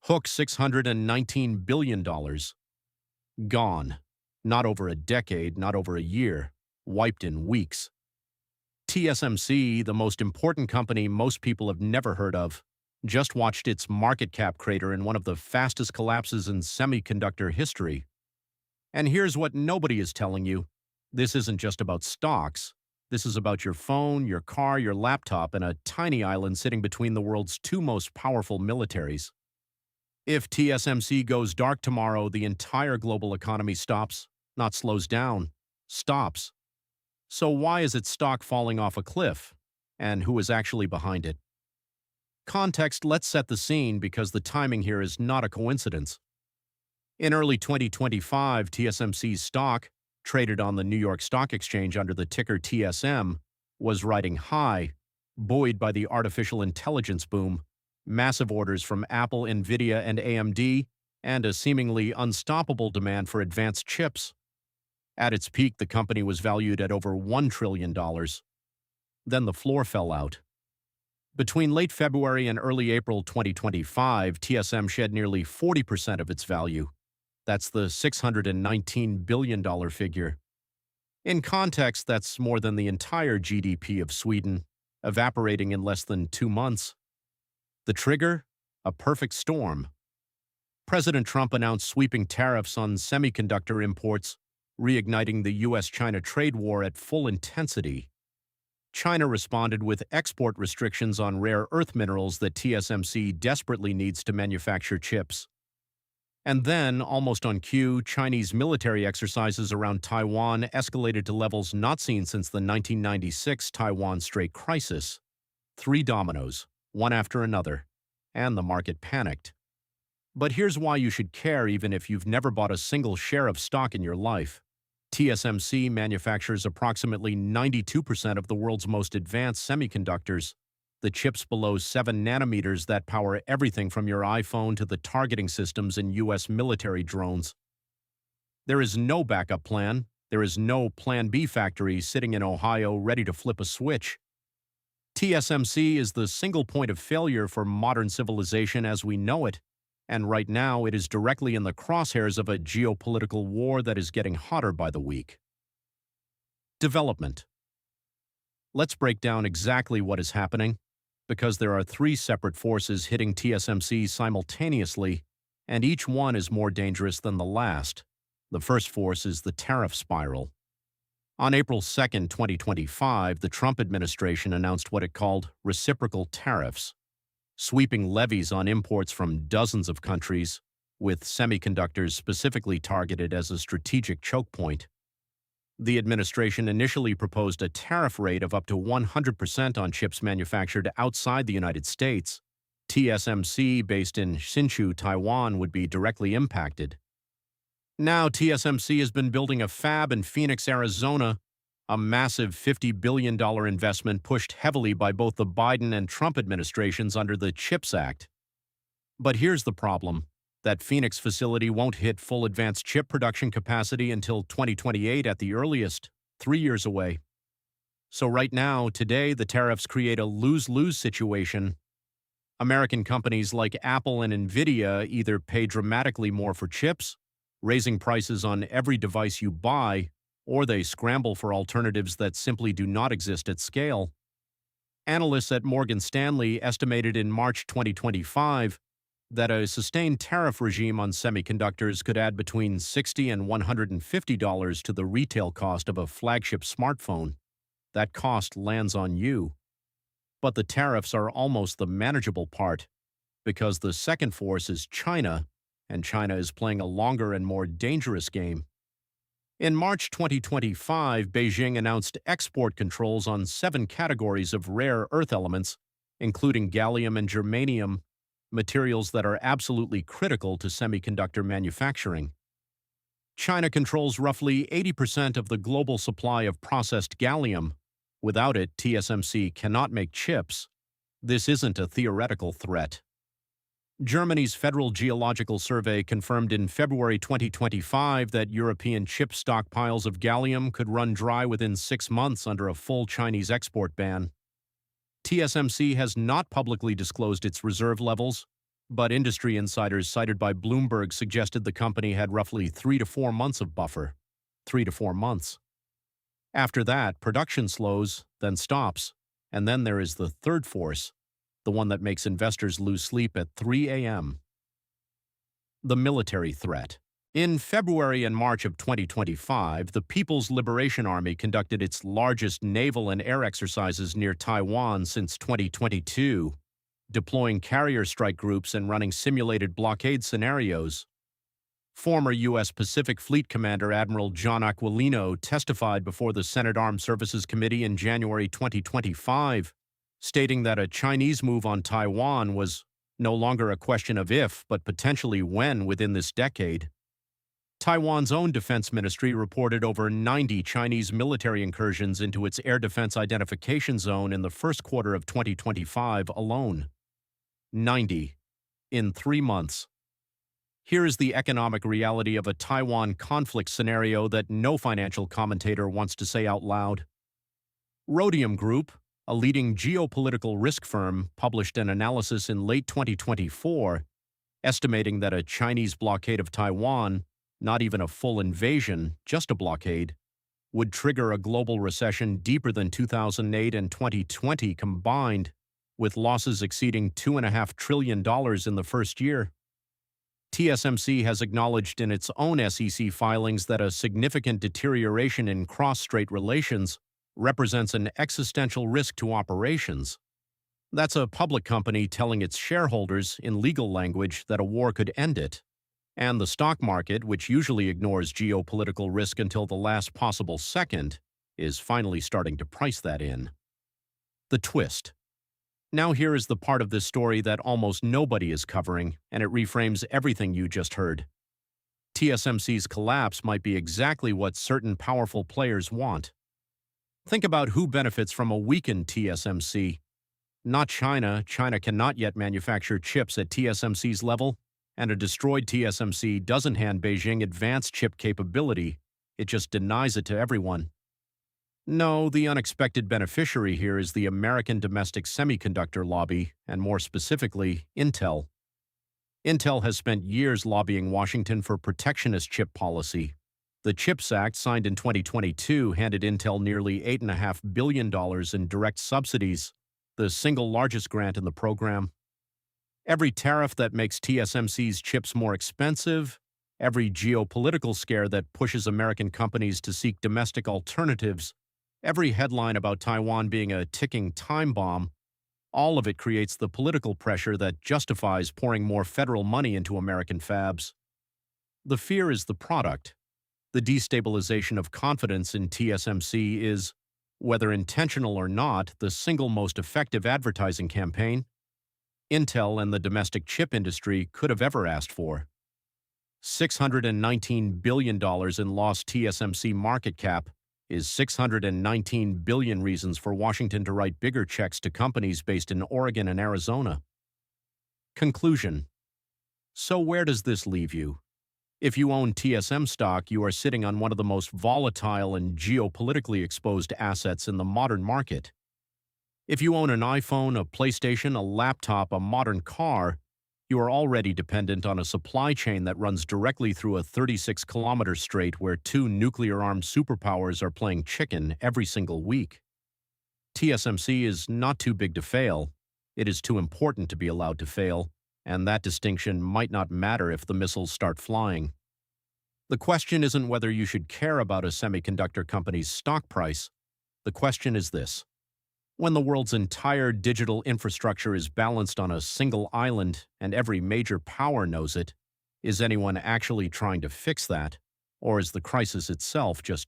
Hook $619 billion. Gone. Not over a decade, not over a year. Wiped in weeks. TSMC, the most important company most people have never heard of, just watched its market cap crater in one of the fastest collapses in semiconductor history. And here's what nobody is telling you. This isn't just about stocks. This is about your phone, your car, your laptop, and a tiny island sitting between the world's two most powerful militaries. If TSMC goes dark tomorrow, the entire global economy stops, not slows down, stops. So why is its stock falling off a cliff? And who is actually behind it? Context, let's set the scene because the timing here is not a coincidence. In early 2025, TSMC's stock, traded on the New York Stock Exchange under the ticker TSM, was riding high, buoyed by the artificial intelligence boom, massive orders from Apple, Nvidia, and AMD, and a seemingly unstoppable demand for advanced chips. At its peak, the company was valued at over $1 trillion. Then the floor fell out. Between late February and early April 2025, TSM shed nearly 40% of its value. That's the $619 billion figure. In context, that's more than the entire GDP of Sweden, evaporating in less than 2 months. The trigger? A perfect storm. President Trump announced sweeping tariffs on semiconductor imports, reigniting the U.S.-China trade war at full intensity. China responded with export restrictions on rare earth minerals that TSMC desperately needs to manufacture chips. And then, almost on cue, Chinese military exercises around Taiwan escalated to levels not seen since the 1996 Taiwan Strait crisis. 3 dominoes, one after another, and the market panicked. But here's why you should care even if you've never bought a single share of stock in your life. TSMC manufactures approximately 92% of the world's most advanced semiconductors, the chips below 7 nanometers that power everything from your iPhone to the targeting systems in U.S. military drones. There is no backup plan. There is no Plan B factory sitting in Ohio ready to flip a switch. TSMC is the single point of failure for modern civilization as we know it, and right now it is directly in the crosshairs of a geopolitical war that is getting hotter by the week. Development. Let's break down exactly what is happening, because there are 3 separate forces hitting TSMC simultaneously, and each one is more dangerous than the last. The first force is the tariff spiral. On April 2, 2025, the Trump administration announced what it called reciprocal tariffs, sweeping levies on imports from dozens of countries, with semiconductors specifically targeted as a strategic choke point. The administration initially proposed a tariff rate of up to 100% on chips manufactured outside the United States. TSMC, based in Hsinchu, Taiwan, would be directly impacted. Now, TSMC has been building a fab in Phoenix, Arizona, a massive $50 billion investment pushed heavily by both the Biden and Trump administrations under the CHIPS Act. But here's the problem. That Phoenix facility won't hit full advanced chip production capacity until 2028 at the earliest, 3 years away. So right now, today, the tariffs create a lose-lose situation. American companies like Apple and Nvidia either pay dramatically more for chips, raising prices on every device you buy, or they scramble for alternatives that simply do not exist at scale. Analysts at Morgan Stanley estimated in March 2025 that a sustained tariff regime on semiconductors could add between $60 and $150 to the retail cost of a flagship smartphone. That cost lands on you. But the tariffs are almost the manageable part, because the second force is China, and China is playing a longer and more dangerous game. In March 2025, Beijing announced export controls on 7 categories of rare earth elements, including gallium and germanium, materials that are absolutely critical to semiconductor manufacturing. China controls roughly 80% of the global supply of processed gallium. Without it, TSMC cannot make chips. This isn't a theoretical threat. Germany's Federal Geological Survey confirmed in February 2025 that European chip stockpiles of gallium could run dry within 6 months under a full Chinese export ban. TSMC has not publicly disclosed its reserve levels, But industry insiders cited by Bloomberg suggested the company had roughly 3 to 4 months of buffer. 3 to 4 months. After that, production slows, then stops, and then there is the third force, the one that makes investors lose sleep at 3 a.m. The military threat. In February and March of 2025, the People's Liberation Army conducted its largest naval and air exercises near Taiwan since 2022, deploying carrier strike groups and running simulated blockade scenarios. Former U.S. Pacific Fleet Commander Admiral John Aquilino testified before the Senate Armed Services Committee in January 2025, stating that a Chinese move on Taiwan was no longer a question of if, but potentially when within this decade. Taiwan's own defense ministry reported over 90 Chinese military incursions into its air defense identification zone in the first quarter of 2025 alone. 90 in 3 months. Here is the economic reality of a Taiwan conflict scenario that no financial commentator wants to say out loud. Rhodium Group, a leading geopolitical risk firm, published an analysis in late 2024 estimating that a Chinese blockade of Taiwan, not even a full invasion, just a blockade, would trigger a global recession deeper than 2008 and 2020 combined, with losses exceeding $2.5 trillion in the first year. TSMC has acknowledged in its own SEC filings that a significant deterioration in cross-strait relations represents an existential risk to operations. That's a public company telling its shareholders, in legal language, that a war could end it. And the stock market, which usually ignores geopolitical risk until the last possible second, is finally starting to price that in. The twist. Now here is the part of this story that almost nobody is covering, and it reframes everything you just heard. TSMC's collapse might be exactly what certain powerful players want. Think about who benefits from a weakened TSMC. Not China. China cannot yet manufacture chips at TSMC's level, and a destroyed TSMC doesn't hand Beijing advanced chip capability. It just denies it to everyone. No, the unexpected beneficiary here is the American domestic semiconductor lobby, and more specifically, Intel. Intel has spent years lobbying Washington for protectionist chip policy. The CHIPS Act, signed in 2022, handed Intel nearly $8.5 billion in direct subsidies, the single largest grant in the program. Every tariff that makes TSMC's chips more expensive, every geopolitical scare that pushes American companies to seek domestic alternatives, every headline about Taiwan being a ticking time bomb, all of it creates the political pressure that justifies pouring more federal money into American fabs. The fear is the product. The destabilization of confidence in TSMC is, whether intentional or not, the single most effective advertising campaign Intel and the domestic chip industry could have ever asked for. $619 billion in lost TSMC market cap is 619 billion reasons for Washington to write bigger checks to companies based in Oregon and Arizona. Conclusion. So where does this leave you? If you own TSM stock, you are sitting on one of the most volatile and geopolitically exposed assets in the modern market. If you own an iPhone, a PlayStation, a laptop, a modern car, you are already dependent on a supply chain that runs directly through a 36-kilometer strait where two nuclear-armed superpowers are playing chicken every single week. TSMC is not too big to fail. It is too important to be allowed to fail, and that distinction might not matter if the missiles start flying. The question isn't whether you should care about a semiconductor company's stock price. The question is this. When the world's entire digital infrastructure is balanced on a single island and every major power knows it, is anyone actually trying to fix that, or is the crisis itself just too